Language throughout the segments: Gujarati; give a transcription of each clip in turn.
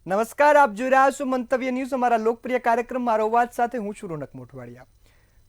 નમસ્કાર, આપ જોઈ રહ્યા છો મંતવ્ય ન્યૂઝ, અમારા લોકપ્રિય કાર્યક્રમ મારો અવાજ સાથે હું છું રોનક મોઢવાડિયા।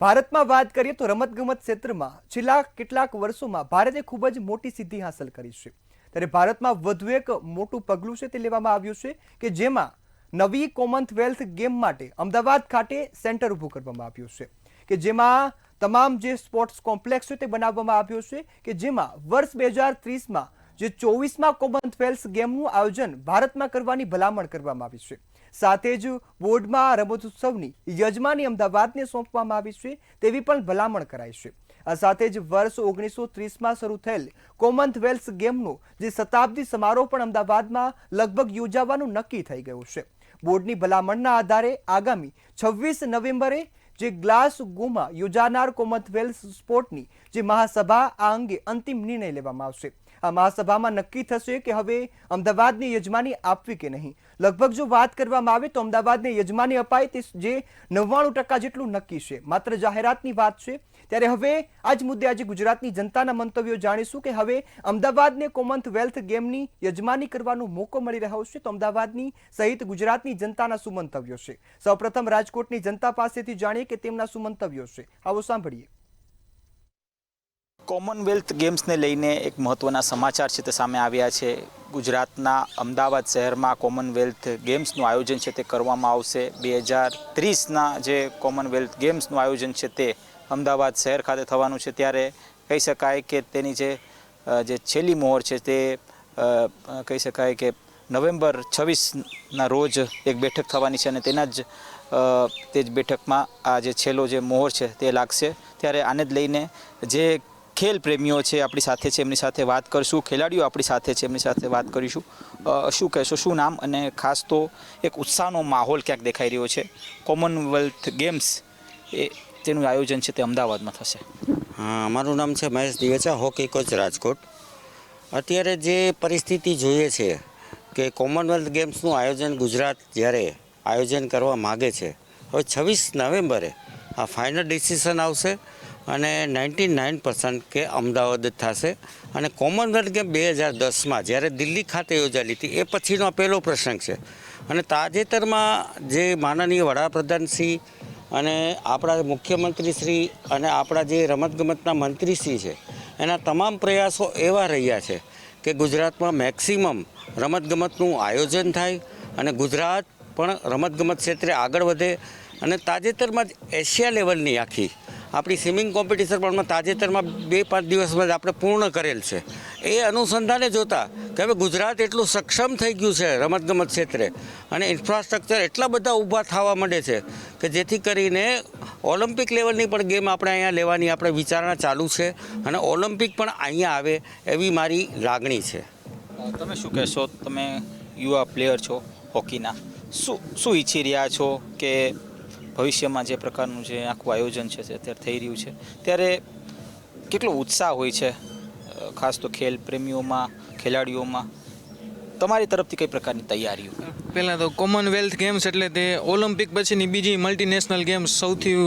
ભારતમાં વાત કરીએ તો રમતગમત ક્ષેત્રમાં છેલ્લા કેટલાક વર્ષોમાં ભારતે ખૂબ જ મોટી સિદ્ધિ હાંસલ કરી છે। ત્યારે ભારતમાં વધુ એક મોટું પગલું છે તે લેવામાં આવ્યું છે કે જેમાં નવી કોમનવેલ્થ ગેમ માટે અમદાવાદ ખાતે સેન્ટર ઊભું કરવામાં આવ્યું છે કે જેમાં તમામ જે સ્પોર્ટ્સ કોમ્પ્લેક્સ છે તે બનાવવામાં આવ્યો છે કે જેમાં વર્ષ 2030માં જે 24માં કોમનવેલ્થ ગેમનું આયોજન ભારતમાં કરવાની ભલામણ કરવામાં આવી છે। સાથે જ બોર્ડમાં રમતોત્સવની યજમાની અમદાવાદને સોંપવામાં આવી છે તેવી પણ ભલામણ કરાઈ છે। આ સાથે જ વર્ષ 1930માં શરૂ થયેલ કોમનવેલ્થ ગેમનો જે શતાબ્દી સમારોહ પણ અમદાવાદમાં લગભગ યોજાવાનું નક્કી થઈ ગયું છે। બોર્ડની ભલામણના આધારે આગામી 26 નવેમ્બરે જે ગ્લાસગોમાં યોજાનાર કોમનવેલ્થ સ્પોર્ટની જે મહાસભા આ અંગે અંતિમ નિર્ણય લેવામાં આવશે। આ મહાસભામાં નક્કી થશે કે હવે અમદાવાદને યજમાની આપવી કે નહીં। લગભગ જો વાત કરવામાં આવે તો અમદાવાદને યજમાની અપાય તે જે 99% જેટલું નક્કી છે, માત્ર જાહેરાતની વાત છે। ત્યારે હવે આ જ મુદ્દે આજે ગુજરાતની જનતાના મંતવ્યો જાણીશું કે હવે અમદાવાદને કોમનવેલ્થ ગેમની યજમાની કરવાનો મોકો મળી રહ્યો છે તો અમદાવાદની સહિત ગુજરાતની જનતાના શું મંતવ્યો છે। સૌપ્રથમ રાજકોટની જનતા પાસેથી જાણીએ કે તેમના શું મંતવ્યો છે, આવો સાંભળીએ। કોમનવેલ્થ ગેમ્સને લઈને એક મહત્ત્વના સમાચાર છે તે સામે આવ્યા છે। ગુજરાતના અમદાવાદ શહેરમાં કોમનવેલ્થ ગેમ્સનું આયોજન છે તે કરવામાં આવશે। 2030ના જે કોમનવેલ્થ ગેમ્સનું આયોજન છે તે અમદાવાદ શહેર ખાતે થવાનું છે। ત્યારે કહી શકાય કે તેની જે છેલ્લી મોહર છે તે કહી શકાય કે નવેમ્બર 26ના રોજ એક બેઠક થવાની છે અને તે જ બેઠકમાં આ જે છેલ્લો જે મોહર છે તે લાગશે। ત્યારે આને જ લઈને જે ખેલ પ્રેમીઓ છે આપણી સાથે છે, એમની સાથે વાત કરશું। ખેલાડીઓ આપણી સાથે છે, એમની સાથે વાત કરીશું। શું કહેશો, શું નામ? અને ખાસ તો એક ઉત્સાહનો માહોલ ક્યાંક દેખાઈ રહ્યો છે। કોમનવેલ્થ ગેમ્સ તેનું આયોજન છે તે અમદાવાદમાં થશે। હા, મારું નામ છે મહેશ દિવેચા, હોકી કોચ રાજકોટ। અત્યારે જે પરિસ્થિતિ જોઈએ છે કે કોમનવેલ્થ ગેમ્સનું આયોજન ગુજરાત જ્યારે આયોજન કરવા માગે છે, હવે 26 નવેમ્બરે આ ફાઇનલ ડિસિઝન આવશે અને 99% કે અમદાવાદ જ થશે। અને કોમનવેલ્થ ગેમ 2010માં જ્યારે દિલ્હી ખાતે યોજાયેલી હતી એ પછીનો પહેલો પ્રસંગ છે। અને તાજેતરમાં જે માનનીય વડાપ્રધાનશ્રી અને આપણા મુખ્યમંત્રીશ્રી અને આપણા જે રમતગમતના મંત્રીશ્રી છે એના તમામ પ્રયાસો એવા રહ્યા છે કે ગુજરાતમાં મેક્સિમમ રમતગમતનું આયોજન થાય અને ગુજરાત પણ રમતગમત ક્ષેત્રે આગળ વધે। અને તાજેતરમાં જ એશિયા લેવલની આખી આપણી સ્વિમિંગ કોમ્પિટિશન પણ તાજેતરમાં 2-5 દિવસમાં જ આપણે પૂર્ણ કરેલ છે। એ અનુસંધાને જોતા કે હવે ગુજરાત એટલું સક્ષમ થઈ ગયું છે રમતગમત ક્ષેત્રે અને ઇન્ફ્રાસ્ટ્રક્ચર એટલા બધા ઊભા થવા માંડે છે કે જેથી કરીને ઓલિમ્પિક લેવલની પણ ગેમ આપણે અહીંયા લેવાની આપણે વિચારણા ચાલુ છે અને ઓલિમ્પિક પણ અહીંયા આવે એવી મારી લાગણી છે। તમે શું કહેશો? તમે યુવા પ્લેયર છો હોકીના, શું ઈચ્છી રહ્યા છો કે ભવિષ્યમાં જે પ્રકારનું જે આખું આયોજન છે અત્યારે થઈ રહ્યું છે ત્યારે કેટલો ઉત્સાહ હોય છે ખાસ તો ખેલ પ્રેમીઓમાં, ખેલાડીઓમાં? તમારી તરફથી કઈ પ્રકારની તૈયારીઓ? પહેલાં તો કોમનવેલ્થ ગેમ્સ એટલે તે ઓલિમ્પિક પછીની બીજી મલ્ટીનેશનલ ગેમ્સ, સૌથી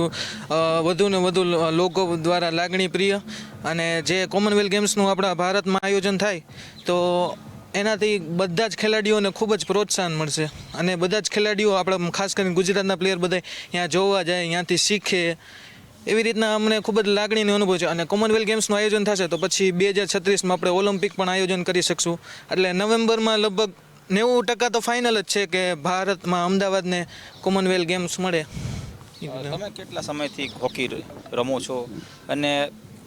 વધુ ને વધુ લોકો દ્વારા લાગણી પ્રિય। અને જે કોમનવેલ્થ ગેમ્સનું આપણા ભારતમાં આયોજન થાય તો એનાથી બધા જ ખેલાડીઓને ખૂબ જ પ્રોત્સાહન મળશે અને બધા જ ખેલાડીઓ આપણા ખાસ કરીને ગુજરાતના પ્લેયર બધા ત્યાં જોવા જાય, ત્યાંથી શીખે, એવી રીતના અમને ખૂબ જ લાગણીનો અનુભવ છે। અને કોમનવેલ્થ ગેમ્સનું આયોજન થશે તો પછી 2036માં આપણે ઓલિમ્પિક પણ આયોજન કરી શકશું। એટલે નવેમ્બરમાં લગભગ 90% તો ફાઇનલ જ છે કે ભારતમાં અમદાવાદને કોમનવેલ્થ ગેમ્સ મળે। તમે કેટલા સમયથી હોકી રમો છો અને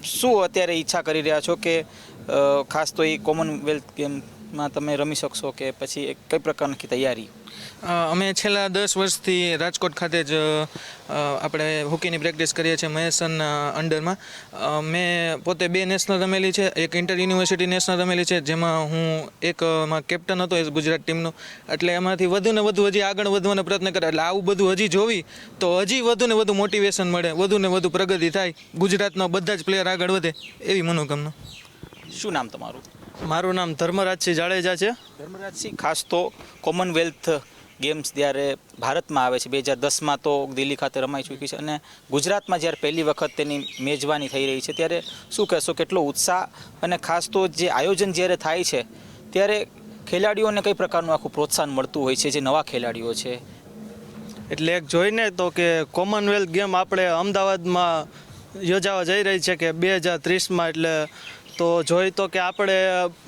શું અત્યારે ઈચ્છા કરી રહ્યા છો કે ખાસ તો એ કોમનવેલ્થ ગેમમાં તમે રમી શકશો કે પછી કઈ પ્રકારની તૈયારી? અમે છેલ્લા 10 વર્ષથી રાજકોટ ખાતે જ આપણે હોકીની પ્રેક્ટિસ કરીએ છીએ મહેસનના અંડરમાં। મેં પોતે 2 નેશનલ રમેલી છે, એક ઇન્ટર યુનિવર્સિટી નેશનલ રમેલી છે જેમાં હું એકમાં કેપ્ટન હતો એ ગુજરાત ટીમનો। એટલે એમાંથી વધુ ને વધુ હજી આગળ વધવાનો પ્રયત્ન કરે એટલે આવું બધું હજી જોવી તો હજી વધુ ને વધુ મોટિવેશન મળે, વધુ ને વધુ પ્રગતિ થાય, ગુજરાતના બધા જ પ્લેયર આગળ વધે એવી મનોકામના। શું નામ તમારું? મારું નામ ધર્મરાજસિંહ જાડેજા છે। ધર્મરાજસિંહ, ખાસ તો કોમનવેલ્થ ગેમ્સ જ્યારે ભારતમાં આવે છે 2010માં તો દિલ્હી ખાતે રમાઈ ચૂકી છે અને ગુજરાતમાં જ્યારે પહેલી વખત તેની મેજબાની થઈ રહી છે ત્યારે શું કહેશો, કેટલો ઉત્સાહ અને ખાસ તો જે આયોજન જ્યારે થાય છે ત્યારે ખેલાડીઓને કઈ પ્રકારનું આખું પ્રોત્સાહન મળતું હોય છે જે નવા ખેલાડીઓ છે? એટલે એક જોઈને તો કે કોમનવેલ્થ ગેમ આપણે અમદાવાદમાં યોજાવા જઈ રહી છે કે 2030માં, એટલે તો જોઈ તો કે આપણે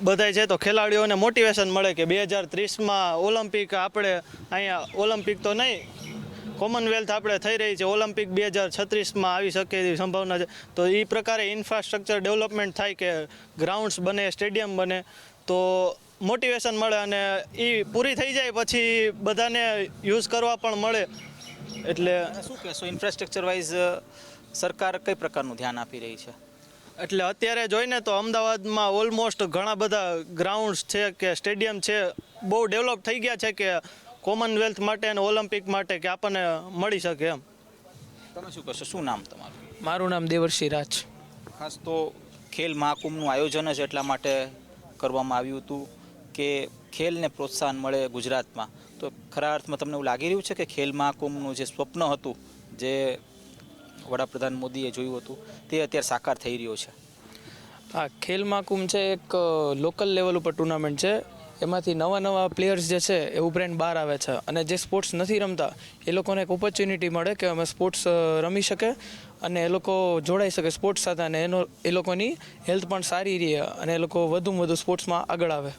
બધાય છે તો ખેલાડીઓને મોટિવેશન મળે કે 2030માં ઓલિમ્પિક આપણે અહીંયા ઓલિમ્પિક તો નહીં, કોમનવેલ્થ આપણે થઈ રહી છે, ઓલિમ્પિક 2036માં આવી શકે એવી સંભાવના છે. તો એ પ્રકારે ઇન્ફ્રાસ્ટ્રક્ચર ડેવલપમેન્ટ થાય કે ગ્રાઉન્ડ્સ બને, સ્ટેડિયમ બને, તો મોટિવેશન મળે અને એ પૂરી થઈ જાય પછી બધાને યુઝ કરવા પણ મળે. એટલે શું કહેશો, ઇન્ફ્રાસ્ટ્રક્ચર વાઇઝ સરકાર કઈ પ્રકારનું ધ્યાન આપી રહી છે? એટલે અત્યારે જોઈને તો અમદાવાદમાં ઓલમોસ્ટ ઘણા બધા ગ્રાઉન્ડ્સ છે કે સ્ટેડિયમ છે, બહુ ડેવલપ થઈ ગયા છે કે કોમનવેલ્થ માટે અને ઓલિમ્પિક માટે કે આપણને મળી શકે એમ. તમે શું કહેશો, શું નામ તમારું? મારું નામ દેવર્ષિ રાજ. ખાસ તો ખેલ મહાકુંભનું આયોજન જ એટલા માટે કરવામાં આવ્યું હતું કે ખેલને પ્રોત્સાહન મળે ગુજરાતમાં. તો ખરા અર્થમાં તમને એવું લાગી રહ્યું છે કે ખેલ મહાકુંભનું જે સ્વપ્ન હતું, જે વડાપ્રધાન મોદીએ જોયું હતું, તે અત્યારે સાકાર થઈ રહ્યો છે? હા, ખેલ મહાકુંભ છે એક લોકલ લેવલ ઉપર ટુર્નામેન્ટ છે. એમાંથી નવા પ્લેયર્સ જે છે એ ઉભરાઈને બહાર આવે છે અને જે સ્પોર્ટ્સ નથી રમતા એ લોકોને એક ઓપોર્ચ્યુનિટી મળે કે અમે સ્પોર્ટ્સ રમી શકે અને એ લોકો જોડાઈ શકે સ્પોર્ટ્સ સાથે, અને એ લોકોની હેલ્થ પણ સારી રહે અને એ લોકો વધુમાં વધુ સ્પોર્ટ્સમાં આગળ આવે.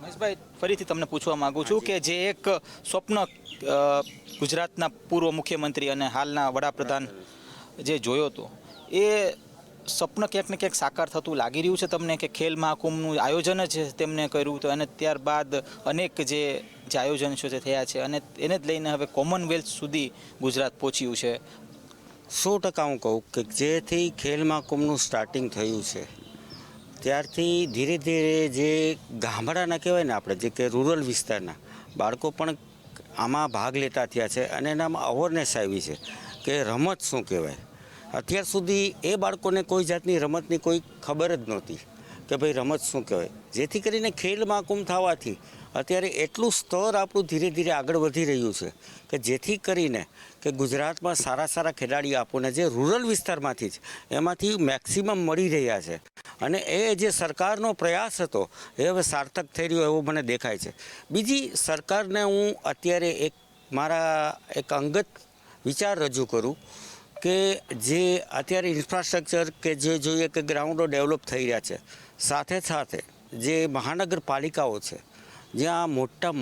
મહેશભાઈ, ફરીથી તમને પૂછવા માગું છું કે જે એક સ્વપ્ન ગુજરાતના પૂર્વ મુખ્યમંત્રી અને હાલના વડાપ્રધાન જે જોયો હતો, એ સ્વપ્ન ક્યાંક ને ક્યાંક સાકાર થતું લાગી રહ્યું છે તમને કે ખેલ મહાકુંભનું આયોજન જ તેમને કર્યું હતું અને ત્યારબાદ અનેક જે આયોજન છે તે થયા છે અને એને જ લઈને હવે કોમનવેલ્થ સુધી ગુજરાત પહોંચ્યું છે? 100% હું કહું કે જેથી ખેલ મહાકુંભનું સ્ટાર્ટિંગ થયું છે ત્યારથી ધીરે ધીરે જે ગામડાના કહેવાય ને આપણે, જે કે રૂરલ વિસ્તારના બાળકો પણ આમાં ભાગ લેતા થયા છે અને એનામાં અવેરનેસ આવી છે કે રમત શું કહેવાય. અત્યાર સુધી એ બાળકોને કોઈ જાતની રમતની કોઈ ખબર જ નહોતી કે ભાઈ રમત શું કહેવાય. જેથી કરીને ખેલ મહાકુંભ થવાથી અત્યારે એટલું સ્તર આપણું ધીરે ધીરે આગળ વધી રહ્યું છે કે જેથી કરીને કે ગુજરાતમાં સારા ખેલાડીઓ આપણને જે રૂરલ વિસ્તારમાંથી જ એમાંથી મેક્સિમમ મળી રહ્યા છે અને એ જે સરકારનો પ્રયાસ હતો એ હવે સાર્થક થઈ રહ્યો એવું મને દેખાય છે. બીજી સરકારને હું અત્યારે મારા એક અંગત વિચાર રજૂ કરું કે જે અત્યારે ઇન્ફ્રાસ્ટ્રક્ચર કે જે જોઈએ કે ગ્રાઉન્ડો ડેવલપ થઈ રહ્યા છે, સાથે સાથે જે મહાનગરપાલિકાઓ છે જ્યાં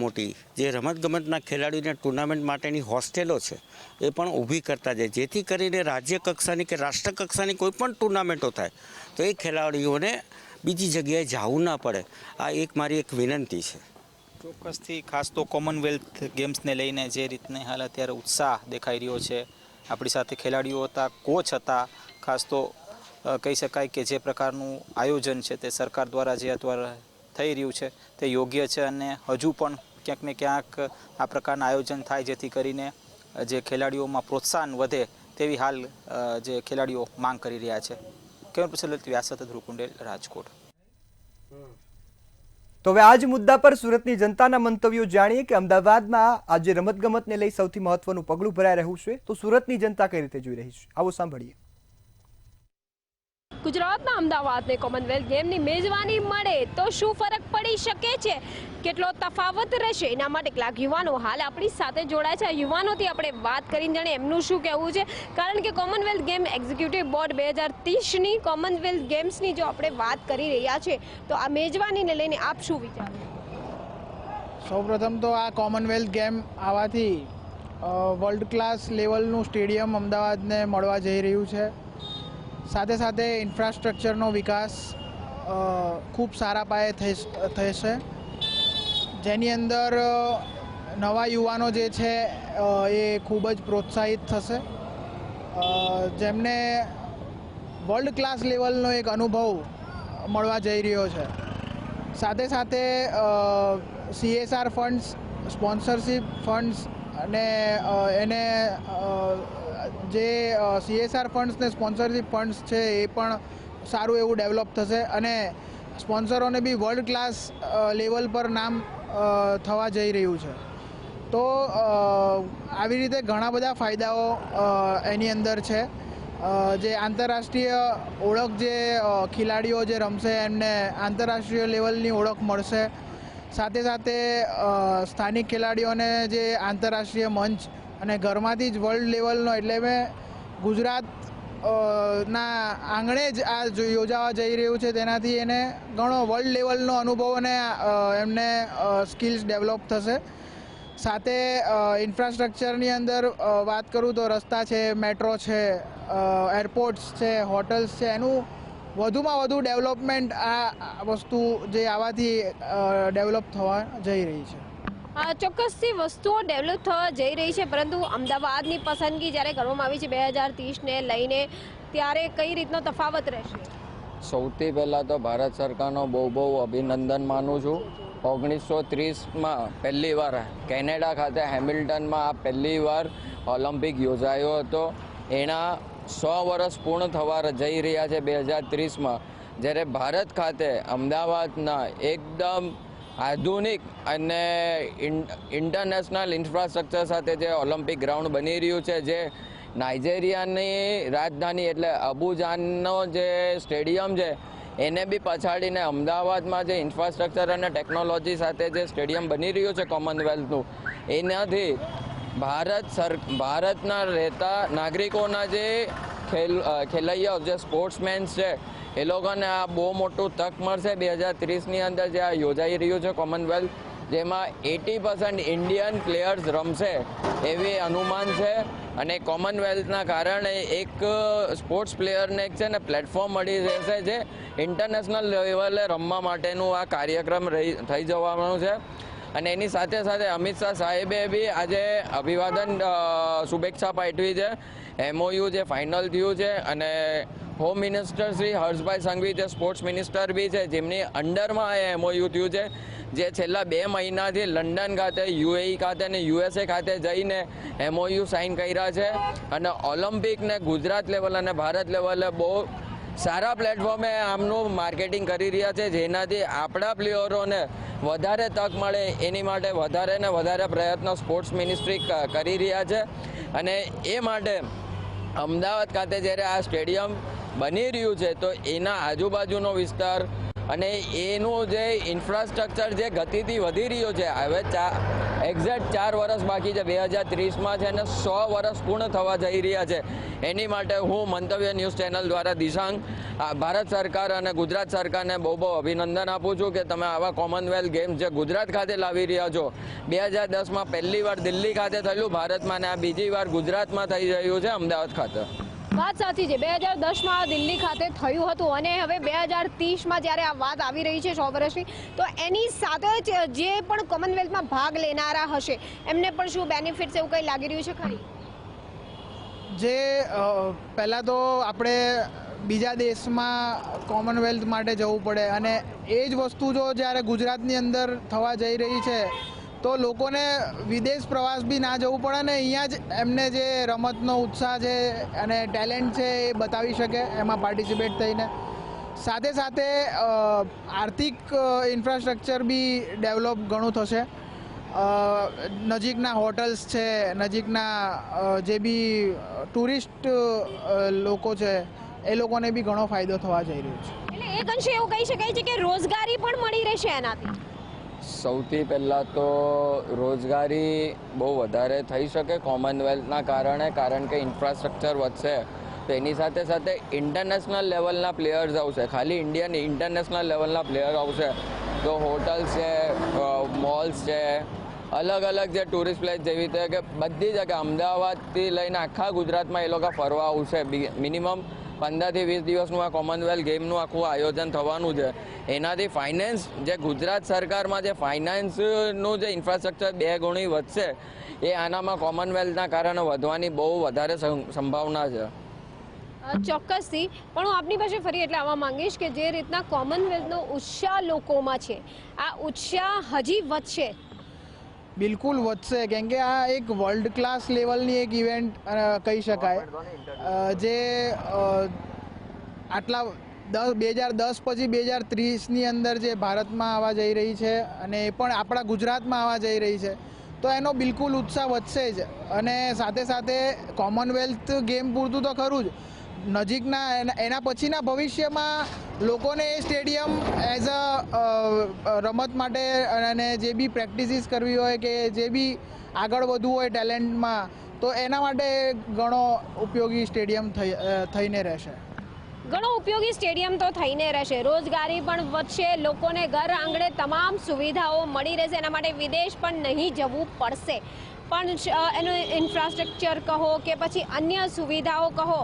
મોટી જે રમતગમતના ખેલાડીઓને ટુર્નામેન્ટ માટેની હોસ્ટેલો છે એ પણ ઊભી કરતા જાય, જેથી કરીને રાજ્ય કક્ષાની કે રાષ્ટ્ર કક્ષાની કોઈ પણ ટુર્નામેન્ટો થાય તો એ ખેલાડીઓને બીજી જગ્યાએ જવું ના પડે. આ મારી એક વિનંતી છે. ચોક્કસથી. ખાસ તો કોમનવેલ્થ ગેમ્સને લઈને જે રીતને હાલ અત્યારે ઉત્સાહ દેખાઈ રહ્યો છે, આપણી સાથે ખેલાડીઓ હતા, કોચ હતા, ખાસ તો કહી શકાય કે જે પ્રકારનું આયોજન છે તે સરકાર દ્વારા જે અત્યારે થઈ રહ્યું છે તે યોગ્ય છે અને હજુ પણ ક્યાંક ને ક્યાંક આ પ્રકારના આયોજન થાય જેથી કરીને જે ખેલાડીઓમાં પ્રોત્સાહન વધે તેવી હાલ જે ખેલાડીઓ માંગ કરી રહ્યા છે. કેમેરા પર્સન લલિત વ્યાસ સાથે ધ્રુવ કુંડેલ, રાજકોટ. તો હવે આ જ મુદ્દા પર સુરતની જનતાના મંતવ્યો જાણીએ કે અમદાવાદમાં આજે રમતગમતને લઈ સૌથી મહત્વનું પગલું ભરાઈ રહ્યું છે, તો સુરતની જનતા કઈ રીતે જોઈ રહી છે, આવો સાંભળીએ. ગુજરાતના અમદાવાદને કોમનવેલ્થ ગેમની મેજબાની મળે તો શું ફરક પડી શકે છે, કેટલો તફાવત રહેશે, એના માટે કેટલાક યુવાનો હાલ આપણી સાથે જોડાય છે. યુવાનોથી આપણે વાત કરીને જાણે એમનું શું કહેવું છે, કારણ કે કોમનવેલ્થ ગેમ એક્ઝિક્યુટિવ બોર્ડ 2030ની કોમનવેલ્થ ગેમ્સની જો આપણે વાત કરી રહ્યા છે તો આ મેજબાનીને લઈને આપ શું વિચારો? સૌપ્રથમ તો આ કોમનવેલ્થ ગેમ આવવાથી વર્લ્ડ ક્લાસ લેવલનું સ્ટેડિયમ અમદાવાદને મળવા જઈ રહ્યું છે. સાથે સાથે ઇન્ફ્રાસ્ટ્રક્ચરનો વિકાસ ખૂબ સારા પાયે થશે, જેની અંદર નવા યુવાનો જે છે એ ખૂબ જ પ્રોત્સાહિત થશે, જેમને વર્લ્ડ ક્લાસ લેવલનો એક અનુભવ મળવા જઈ રહ્યો છે. સાથે સાથે CSR ફંડ્સ, સ્પોન્સરશિપ ફંડ્સ અને એને જે CSR ફંડ્સ ને સ્પોન્સરશિપ ફંડ્સ છે એ પણ સારું એવું ડેવલપ થશે અને સ્પોન્સરોને બી વર્લ્ડ ક્લાસ લેવલ પર નામ થવા જઈ રહ્યું છે. તો આવી રીતે ઘણા બધા ફાયદાઓ એની અંદર છે. જે આંતરરાષ્ટ્રીય ઓળખ, જે ખેલાડીઓ જે રમશે એમને આંતરરાષ્ટ્રીય લેવલની ઓળખ મળશે. સાથે સાથે સ્થાનિક ખેલાડીઓને જે આંતરરાષ્ટ્રીય મંચ અને ઘરમાંથી જ વર્લ્ડ લેવલનો એટલે મેં ગુજરાત ના આંગણે જ આ યોજાવા જઈ રહ્યું છે, તેનાથી એને ઘણો વર્લ્ડ લેવલનો અનુભવ અને એમને સ્કિલ્સ ડેવલપ થશે. સાથે ઇન્ફ્રાસ્ટ્રક્ચરની અંદર વાત કરું તો રસ્તા છે, મેટ્રો છે, એરપોર્ટ્સ છે, હોટલ્સ છે, એનું વધુમાં વધુ ડેવલપમેન્ટ આ વસ્તુ જે આવાથી ડેવલપ થવા જઈ રહી છે. ચોક્કસથી વસ્તુઓ ડેવલપ થવા જઈ રહી છે, પરંતુ અમદાવાદની પસંદગી જ્યારે કરવામાં આવી છે 2030ને લઈને, ત્યારે કઈ રીતનો તફાવત રહેશે? સૌથી પહેલાં તો ભારત સરકારનો બહુ અભિનંદન માનું છું. 1930માં પહેલી વાર કેનેડા ખાતે હેમિલ્ટનમાં આ પહેલી વાર ઓલિમ્પિક યોજાયો હતો. એના 100 વર્ષ પૂર્ણ થવા જઈ રહ્યા છે 2030માં, જ્યારે ભારત ખાતે અમદાવાદના એકદમ આધુનિક અને ઇન્ટરનેશનલ ઇન્ફ્રાસ્ટ્રક્ચર સાથે જે ઓલિમ્પિક ગ્રાઉન્ડ બની રહ્યું છે, જે નાઇજેરિયાની રાજધાની એટલે અબુજાનો જે સ્ટેડિયમ છે એને બી પછાડીને અમદાવાદમાં જે ઇન્ફ્રાસ્ટ્રક્ચર અને ટેકનોલોજી સાથે જે સ્ટેડિયમ બની રહ્યું છે કોમનવેલ્થનું, એનાથી ભારતના રહેતા નાગરિકોના જે ખેલૈયાઓ જે સ્પોર્ટ્સમેન્સ છે એ લોકોને આ બહુ મોટું તક મળશે 2030ની અંદર જે આ યોજાઈ રહ્યું છે કોમનવેલ્થ, જેમાં 80% ઇન્ડિયન પ્લેયર્સ રમશે એવી અનુમાન છે. અને કોમનવેલ્થના કારણે એક સ્પોર્ટ્સ પ્લેયરને એક છે ને પ્લેટફોર્મ મળી રહેશે, જે ઇન્ટરનેશનલ લેવલે રમવા માટેનું આ કાર્યક્રમ થઈ જવાનું છે. અને એની સાથે સાથે અમિત શાહ સાહેબે બી આજે અભિવાદન શુભેચ્છા પાઠવી છે. MOU જે ફાઇનલ થયું છે, અને હોમ મિનિસ્ટર શ્રી હર્ષભાઈ સંઘવી જે સ્પોર્ટ્સ મિનિસ્ટર બી છે, જેમની અંડરમાં એ MOU થયું છે, જે છેલ્લા 2 મહિનાથી લંડન ખાતે, UAE ખાતે અને USA ખાતે જઈને MOU સાઇન કર્યા છે. અને ઓલિમ્પિકને ગુજરાત લેવલ અને ભારત લેવલે બહુ સારા પ્લેટફોર્મે આમનું માર્કેટિંગ કરી રહ્યા છે, જેનાથી આપણા પ્લેયરોને વધારે તક મળે એની માટે વધારે ને વધારે પ્રયત્નો સ્પોર્ટ્સ મિનિસ્ટ્રી કરી રહ્યા છે. અને એ માટે અમદાવાદ ખાતે જ્યારે આ સ્ટેડિયમ બની રહ્યું છે, તો એના આજુબાજુનો વિસ્તાર અને એનું જે ઇન્ફ્રાસ્ટ્રક્ચર જે ગતિથી વધી રહ્યું છે, હવે એક્ઝેક્ટ 4 વર્ષ બાકી છે, 2030માં છે, અને 100 વર્ષ પૂર્ણ થવા જઈ રહ્યા છે. એની માટે હું મંતવ્ય ન્યૂઝ ચેનલ દ્વારા દિશાંગ ભારત સરકાર અને ગુજરાત સરકારને બહુ અભિનંદન આપું છું કે તમે આવા કોમનવેલ્થ ગેમ્સ જે ગુજરાત ખાતે લાવી રહ્યા છો. 2010માં પહેલી વાર દિલ્હી ખાતે થયેલું ભારતમાં, અને આ બીજી વાર ગુજરાતમાં થઈ રહ્યું છે અમદાવાદ ખાતે. વાત સાચી છે, 2010માં દિલ્હી ખાતે થયું હતું, અને હવે 2030માં જ્યારે આ વાત આવી રહી છે 100 વર્ષની, તો એની સાથે જ જે પણ કોમનવેલ્થમાં ભાગ લેનારા હશે એમને પણ શું બેનિફિટ્સ એવું કંઈ લાગી રહ્યું છે ખરી? જે પહેલાં તો આપણે બીજા દેશમાં કોમનવેલ્થ માટે જવું પડે, અને એ જ વસ્તુ જો જ્યારે ગુજરાતની અંદર થવા જઈ રહી છે, તો લોકોને વિદેશ પ્રવાસ બી ના જવું પડે ને અહીંયા જ એમને જે રમતનો ઉત્સાહ છે અને ટેલેન્ટ છે એ બતાવી શકે એમાં પાર્ટિસિપેટ થઈને. સાથે સાથે આર્થિક ઇન્ફ્રાસ્ટ્રક્ચર બી ડેવલપ ઘણું થશે. નજીકના હોટલ્સ છે, નજીકના જે બી ટુરિસ્ટ લોકો છે એ લોકોને બી ઘણો ફાયદો થવા જઈ રહ્યો છે. એટલે એક અંશે એવું કહી શકાય છે કે રોજગારી પણ મળી રહેશે એનાથી. સૌથી પહેલાં તો રોજગારી બહુ વધારે થઈ શકે કોમનવેલ્થના કારણે, કારણ કે ઇન્ફ્રાસ્ટ્રક્ચર વધશે, તો એની સાથે સાથે ઇન્ટરનેશનલ લેવલના પ્લેયર્સ આવશે. ખાલી ઇન્ડિયન ઇન્ટરનેશનલ લેવલના પ્લેયર આવશે, તો હોટલ્સ છે, મોલ્સ છે, અલગ અલગ જે ટુરિસ્ટ પ્લેસ જેવી રીતે કે બધી જગ્યાએ અમદાવાદથી લઈને આખા ગુજરાતમાં એ લોકો ફરવા આવશે. મિનિમમ 15 થી 20 દિવસનું આ કોમનવેલ્થ ગેમનું આખું આયોજન થવાનું છે. એનાથી ફાઇનાન્સ જે ગુજરાત સરકારમાં જે ફાઇનાન્સનું જે ઇન્ફ્રાસ્ટ્રક્ચર 2 ગણી વધશે, એ આનામાં કોમનવેલ્થના કારણે વધવાની બહુ વધારે સંભાવના છે. ચોક્કસથી, પણ હું આપની પાસે ફરી એટલે આવવા માંગીશ કે જે રીતના કોમનવેલ્થનો ઉત્સાહ લોકોમાં છે, આ ઉત્સાહ હજી વધશે? બિલકુલ વધશે, કેમ કે આ એક વર્લ્ડ ક્લાસ લેવલની એક ઇવેન્ટ કહી શકાય, જે આટલા 2010 પછી 2030ની અંદર જે ભારતમાં આવવા જઈ રહી છે, અને એ પણ આપણા ગુજરાતમાં આવવા જઈ રહી છે, તો એનો બિલકુલ ઉત્સાહ વધશે જ. અને સાથે સાથે કોમનવેલ્થ ગેમ પૂરતું તો ખરું જ, નજીકના એના પછીના ભવિષ્યમાં લોકોને એ સ્ટેડિયમ એઝ અ રમત માટે અને જે બી પ્રેક્ટિસિસ કરવી હોય કે જે બી આગળ વધવું હોય ટેલેન્ટમાં, તો એના માટે ઘણો ઉપયોગી સ્ટેડિયમ થઈને રહેશે. ઘણો ઉપયોગી સ્ટેડિયમ તો થઈને રહેશે, રોજગારી પણ વધશે, લોકોને ઘર આંગણે તમામ સુવિધાઓ મળી રહેશે, એના માટે વિદેશ પણ નહીં જવું પડશે. પણ એનું ઇન્ફ્રાસ્ટ્રક્ચર કહો કે પછી અન્ય સુવિધાઓ કહો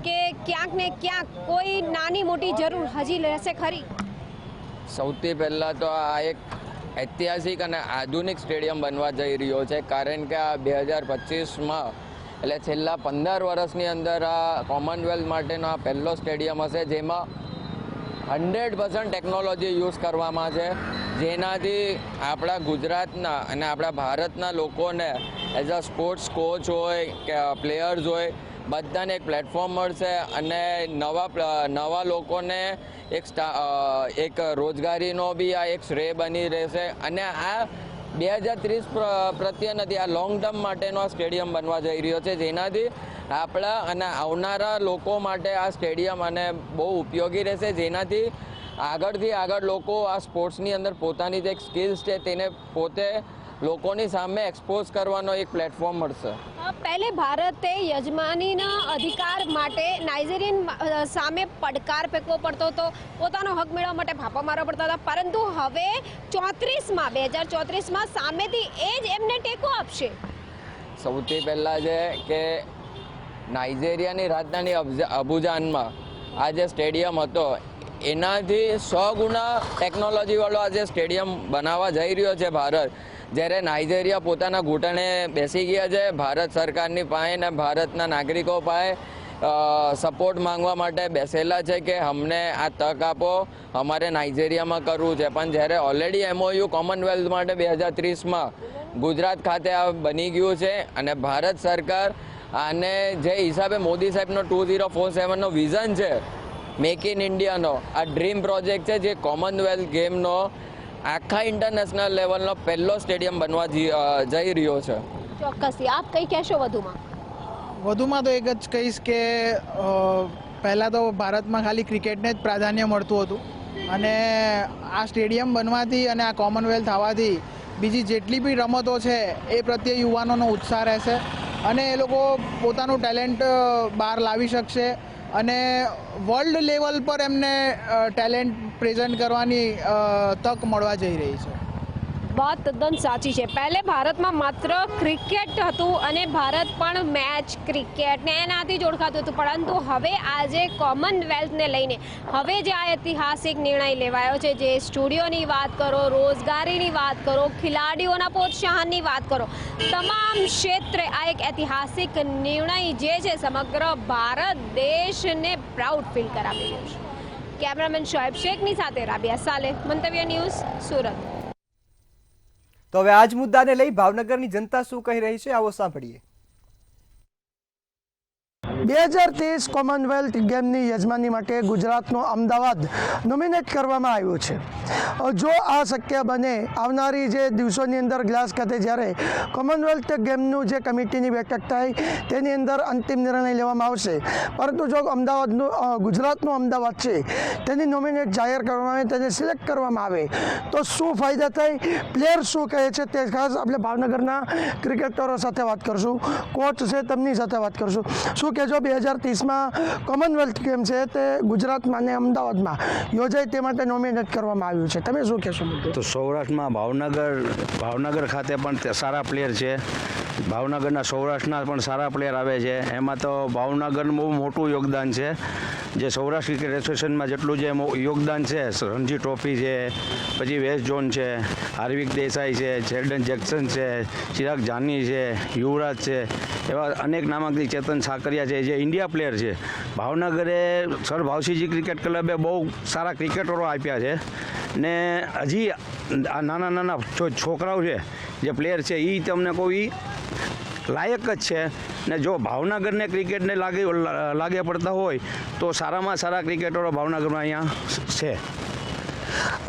કે ક્યાંક ને ક્યાંક કોઈ નાની મોટી જરૂર હજી રહેશે ખરી. સૌથી પહેલાં તો આ એક ઐતિહાસિક અને આધુનિક સ્ટેડિયમ બનવા જઈ રહ્યો છે, કારણ કે આ 2025માં એટલે છેલ્લા 15 વર્ષની અંદર આ કોમનવેલ્થ માટેનો આ પહેલો સ્ટેડિયમ હશે જેમાં 100% ટેકનોલોજી યુઝ કરવામાં છે, જેનાથી આપણા ગુજરાતના અને આપણા ભારતના લોકોને એઝ અ સ્પોર્ટ્સ કોચ હોય કે પ્લેયર્સ હોય બધાને એક પ્લેટફોર્મ મળશે અને નવા લોકોને એક રોજગારીનો બી આ એક શ્રેય બની રહેશે. અને આ 2030 પ્રત્યે નથી, આ લોંગ ટર્મ માટેનો આ સ્ટેડિયમ બનવા જઈ રહ્યો છે, જેનાથી આપણા અને આવનારા લોકો માટે આ સ્ટેડિયમ અને બહુ ઉપયોગી રહેશે, જેનાથી આગળથી આગળ લોકો આ સ્પોર્ટ્સની અંદર પોતાની જે એક સ્કિલ્સ છે તેને પોતે લોકોની સામે એક્સપોઝ કરવાનો એક પ્લેટફોર્મ મળશે. પહેલે ભારતે યજમાનીના અધિકાર માટે નાઇજેરિયન સામે પડકાર ફેંકવો પડતો હતો, પોતાનો હક મેળવવા માટે ફાંફા મારવા પડતા હતા, પરંતુ હવે 2034માં સામેથી એ જ એમને ટેકો આપશે. સૌથી પહેલાં છે કે નાઇજેરિયાની રાજધાની અબુજાનમાં આ જે સ્ટેડિયમ હતો એનાથી 100 ગુણા ટેકનોલોજીવાળો આ જે સ્ટેડિયમ બનાવવા જઈ રહ્યો છે ભારત, જ્યારે નાઇજેરિયા પોતાના ઘૂંટણે બેસી ગયા છે ભારત સરકારની પાસે અને ભારતના નાગરિકો પાસે સપોર્ટ માંગવા માટે બેસેલા છે કે અમને આ તક આપો, અમારે નાઇજેરિયામાં કરવું છે. પણ જ્યારે ઓલરેડી MOU કોમનવેલ્થ માટે 2030માં ગુજરાત ખાતે આ બની ગયું છે અને ભારત સરકાર આને જે હિસાબે મોદી સાહેબનો 2047નો વિઝન છે મેક ઇન ઇન્ડિયાનો, આ ડ્રીમ પ્રોજેક્ટ છે જે કોમનવેલ્થ ગેમનો આખા ઇન્ટરનેશનલ લેવલનો પહેલો સ્ટેડિયમ બનવા જઈ રહ્યો છે. ચોક્કસથી આપ કંઈ કહેશો વધુમાં? વધુમાં તો એક જ કહીશ કે પહેલાં તો ભારતમાં ખાલી ક્રિકેટને જ પ્રાધાન્ય મળતું હતું અને આ સ્ટેડિયમ બનવાથી અને આ કોમનવેલ્થ આવવાથી બીજી જેટલી બી રમતો છે એ પ્રત્યે યુવાનોનો ઉત્સાહ રહેશે અને એ લોકો પોતાનું ટેલેન્ટ બહાર લાવી શકશે અને વર્લ્ડ લેવલ પર એમને ટેલેન્ટ પ્રેઝન્ટ કરવાની તક મળવા જઈ રહી છે. વાત તદ્દન સાચી છે. પહેલે ભારતમાં માત્ર ક્રિકેટ હતું અને ભારત પણ મેચ ક્રિકેટ ને એનાથી જ ઓળખાતું હતું, પરંતુ હવે આજે કોમનવેલ્થને લઈને હવે જે આ ઐતિહાસિક નિર્ણય લેવાયો છે, જે સ્ટુડિયોની વાત કરો, રોજગારીની વાત કરો, ખેલાડીઓના પ્રોત્સાહનની વાત કરો, તમામ ક્ષેત્રે આ એક ઐતિહાસિક નિર્ણય જે છે સમગ્ર ભારત દેશને પ્રાઉડ ફીલ કરાવી રહ્યો છે. કેમેરામેન શોએબ શેખની સાથે રાબિયા સાલે, મંતવ્ય ન્યૂઝ, સુરત. તો હવે આજ મુદ્દાને લઈ ભાવનગરની જનતા શું કહી રહી છે, આવો સાંભળીએ. 2030 કોમનવેલ્થ ગેમની યજમાની માટે ગુજરાતનો અમદાવાદ નોમિનેટ કરવામાં આવ્યું છે. જો આ શક્ય બને, આવનારી જે દિવસોની અંદર ગ્લાસ ખાતે જ્યારે કોમનવેલ્થ ગેમનું જે કમિટીની બેઠક થાય તેની અંદર અંતિમ નિર્ણય લેવામાં આવશે, પરંતુ જો અમદાવાદનું ગુજરાતનું અમદાવાદ છે તેની નોમિનેટ જાહેર કરવામાં આવે, તેને સિલેક્ટ કરવામાં આવે તો શું ફાયદા થાય, પ્લેયર શું કહે છે, તે ખાસ આપણે ભાવનગરના ક્રિકેટરો સાથે વાત કરશું, કોચ છે તેમની સાથે વાત કરશું. શું કહેજો 2030માં કોમનવેલ્થ ગેમ છે તે ગુજરાતમાં અને અમદાવાદમાં યોજાય તે માટે નોમિનેટ કરવામાં આવ્યું છે, તમે શું કહેશો? તો સૌરાષ્ટ્રમાં ભાવનગર ખાતે પણ સારા પ્લેયર છે, ભાવનગરના સૌરાષ્ટ્રના પણ સારા પ્લેયર આવે છે. એમાં તો ભાવનગરનું બહુ મોટું યોગદાન છે, જે સૌરાષ્ટ્ર ક્રિકેટ એસોસિએશનમાં જેટલું જે યોગદાન છે, રણજી ટ્રોફી છે, પછી વેસ્ટ ઝોન છે, હાર્વિક દેસાઈ છે, શેલ્ડન જેક્સન છે, ચિરાગ જાની છે, યુવરાજ છે, એવા અનેક નામાંકિત ચેતન સાકરિયા છે જે ઇન્ડિયા પ્લેયર છે. ભાવનગરે સર ભાવસીજી ક્રિકેટ ક્લબે બહુ સારા ક્રિકેટરો આપ્યા છે ને હજી આ નાના છોકરાઓ છે જે પ્લેયર છે એ તમને કોઈ લાયક જ છે ને જો ભાવનગરને ક્રિકેટને લાગે પડતા હોય તો સારામાં સારા ક્રિકેટરો ભાવનગરમાં અહીંયા છે.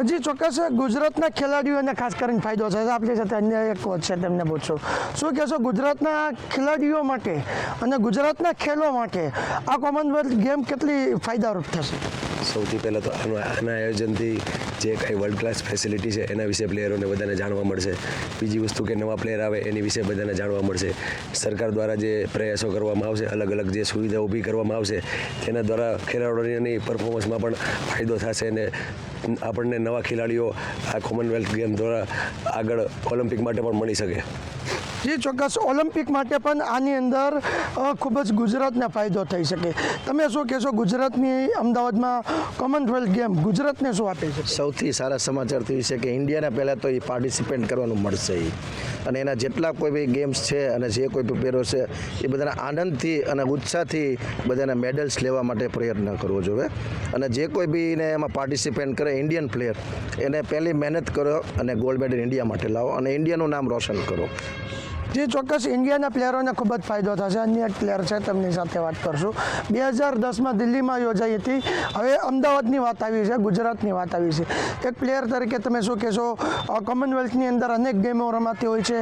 જી ચોક્કસ ગુજરાતના ખેલાડીઓને ખાસ કરીને ફાયદો થશે. આપણી સાથે અન્ય એક કોચ છે, તેમને પૂછશું શું કહેશો ગુજરાતના ખેલાડીઓ માટે અને ગુજરાતના ખેલો માટે આ કોમનવેલ્થ ગેમ કેટલી ફાયદારૂપ થશે? સૌથી પહેલાં તો આના આયોજનથી જે કંઈ વર્લ્ડ ક્લાસ ફેસિલિટી છે એના વિશે પ્લેયરોને બધાને જાણવા મળશે. બીજી વસ્તુ કે નવા પ્લેયર આવે એની વિશે બધાને જાણવા મળશે. સરકાર દ્વારા જે પ્રયાસો કરવામાં આવશે, અલગ અલગ જે સુવિધા ઊભી કરવામાં આવશે તેના દ્વારા ખેલાડીઓની પરફોર્મન્સમાં પણ ફાયદો થશે અને આપણને નવા ખેલાડીઓ આ કોમનવેલ્થ ગેમ દ્વારા આગળ ઓલિમ્પિક માટે પણ મળી શકે. જી ચોક્કસ ઓલિમ્પિક માટે પણ આની અંદર ખૂબ જ ગુજરાતને ફાયદો થઈ શકે. તમે શું કહેશો ગુજરાતની અમદાવાદમાં કોમનવેલ્થ ગેમ ગુજરાતને શું આપે છે? સૌથી સારા સમાચાર તો એ છે કે ઇન્ડિયાને પહેલાં તો એ પાર્ટિસિપેટ કરવાનું મળશે અને એના જેટલા કોઈ બી ગેમ્સ છે અને જે કોઈ બી પ્લેયરો છે એ બધાના આનંદથી અને ઉત્સાહથી બધાના મેડલ્સ લેવા માટે પ્રયત્ન કરવો જોઈએ અને જે કોઈ બી એને એમાં પાર્ટિસિપેટ કરે ઇન્ડિયન પ્લેયર એને પહેલી મહેનત કરો અને ગોલ્ડ મેડલ ઇન્ડિયા માટે લાવો અને ઇન્ડિયાનું નામ રોશન કરો. જે ચોક્કસ ઇન્ડિયાના પ્લેયરોને ખૂબ જ ફાયદો થશે. અન્ય એક પ્લેયર છે, તેમની સાથે વાત કરશું. 2010માં દિલ્હીમાં યોજાઈ હતી, હવે અમદાવાદની વાત આવી છે, ગુજરાતની વાત આવી છે. એક પ્લેયર તરીકે તમે શું કહેશો? કોમનવેલ્થની અંદર અનેક ગેમો રમાતી હોય છે,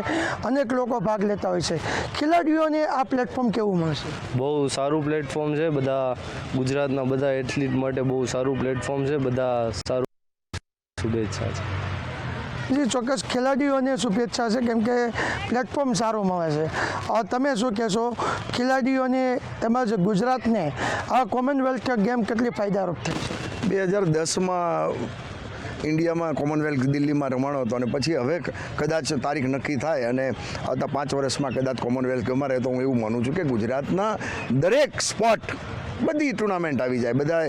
અનેક લોકો ભાગ લેતા હોય છે. ખેલાડીઓને આ પ્લેટફોર્મ કેવું મળશે? બહુ સારું પ્લેટફોર્મ છે. બધા ગુજરાતના બધા એથ્લીટ માટે બહુ સારું પ્લેટફોર્મ છે. બધા સારું, શુભેચ્છા છે. જી ચોક્કસ ખેલાડીઓને શુભેચ્છા છે, કેમ કે પ્લેટફોર્મ સારું મળે છે. તમે શું કહેશો ખેલાડીઓને તેમજ ગુજરાતને આ કોમનવેલ્થ ગેમ કેટલી ફાયદારૂપ થઈ છે? 2010માં ઇન્ડિયામાં કોમનવેલ્થ દિલ્હીમાં રમાણો હતો અને પછી હવે કદાચ તારીખ નક્કી થાય અને આવતા 5 વર્ષમાં કદાચ કોમનવેલ્થ ગેમ રહે તો હું એવું માનું છું કે ગુજરાતના દરેક સ્પોર્ટ બધી ટુર્નામેન્ટ આવી જાય, બધા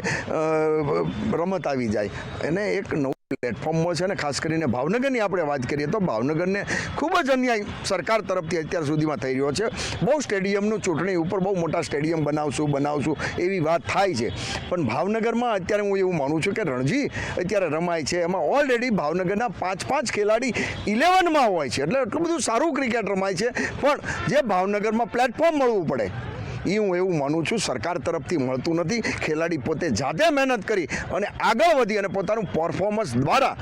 રમત આવી જાય અને એક નવું પ્લેટફોર્મ છે. અને ખાસ કરીને ભાવનગરની આપણે વાત કરીએ તો ભાવનગરને ખૂબ જ અન્યાય સરકાર તરફથી અત્યાર સુધીમાં થઈ રહ્યો છે. બહુ સ્ટેડિયમનું ચૂંટણી ઉપર બહુ મોટા સ્ટેડિયમ બનાવશું એવી વાત થાય છે, પણ ભાવનગરમાં અત્યારે હું એવું માનું છું કે રણજી અત્યારે રમાય છે એમાં ઓલરેડી ભાવનગરના 5 ખેલાડી 11માં હોય છે, એટલે એટલું બધું સારું ક્રિકેટ રમાય છે. પણ જે ભાવનગરમાં પ્લેટફોર્મ મળવું પડે એ હું એવું માનું છું સરકાર તરફથી મળતું નથી. ખેલાડી પોતે જાતે મહેનત કરી અને આગળ વધી અને પોતાનું પરફોર્મન્સ દ્વારા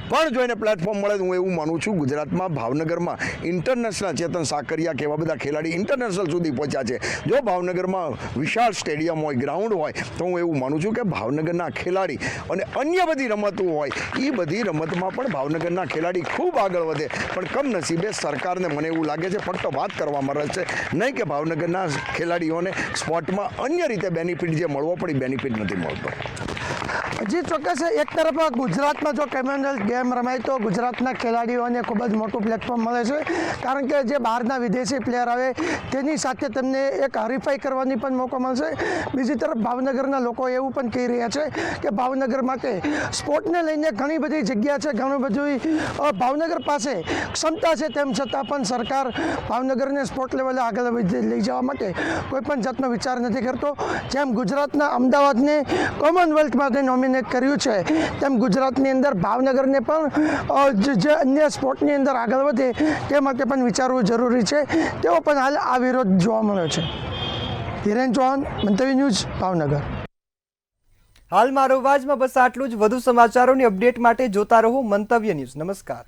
પણ જોઈને પ્લેટફોર્મ મળે. હું એવું માનું છું ગુજરાતમાં ભાવનગરમાં ઇન્ટરનેશનલ ચેતન સાકરિયા કે એવા બધા ખેલાડી ઇન્ટરનેશનલ સુધી પહોંચ્યા છે. જો ભાવનગરમાં વિશાળ સ્ટેડિયમ હોય, ગ્રાઉન્ડ હોય તો હું એવું માનું છું કે ભાવનગરના ખેલાડી અને અન્ય બધી રમતો હોય એ બધી રમતમાં પણ ભાવનગરના ખેલાડી ખૂબ આગળ વધે. પણ કમનસીબે સરકારને મને એવું લાગે છે ફક્ત વાત કરવામાં રસ છે, નહીં કે ભાવનગરના ખેલાડીઓને સ્પોર્ટમાં અન્ય રીતે બેનિફિટ જે મળવો પડે એ બેનિફિટ નથી મળતો. જી ચોક્કસ એક તરફ ગુજરાતમાં જો કોમનવેલ્થ ગેમ રમાય તો ગુજરાતના ખેલાડીઓને ખૂબ જ મોટું પ્લેટફોર્મ મળે છે, કારણ કે જે બહારના વિદેશી પ્લેયર આવે તેની સાથે તેમને એક હરીફાઈ કરવાની પણ મોકો મળશે. બીજી તરફ ભાવનગરના લોકો એવું પણ કહી રહ્યા છે કે ભાવનગર માટે સ્પોર્ટને લઈને ઘણી બધી જગ્યા છે, ઘણું બધું ભાવનગર પાસે ક્ષમતા છે, તેમ છતાં પણ સરકાર ભાવનગરને સ્પોર્ટ લેવલે આગળ લઈ જવા માટે કોઈ પણ જાતનો વિચાર નથી કરતો. જેમ ગુજરાતના અમદાવાદને કોમનવેલ્થ માટે નોમિનેટ કર્યું છે, તેમ ગુજરાતની અંદર ભાવનગરને પણ જે અન્ય સ્પોર્ટની અંદર આગળ વધે તે માટે પણ વિચારવું જરૂરી છે. તેઓ પણ હાલ આ વિરોધ જોવા મળ્યો છે. હિરેન ચૌહાણ, મંતવ્ય ન્યૂઝ, ભાવનગર. હાલ મારો અવાજમાં બસ આટલું જ. વધુ સમાચારોની અપડેટ માટે જોતા રહો મંતવ્ય ન્યૂઝ. નમસ્કાર.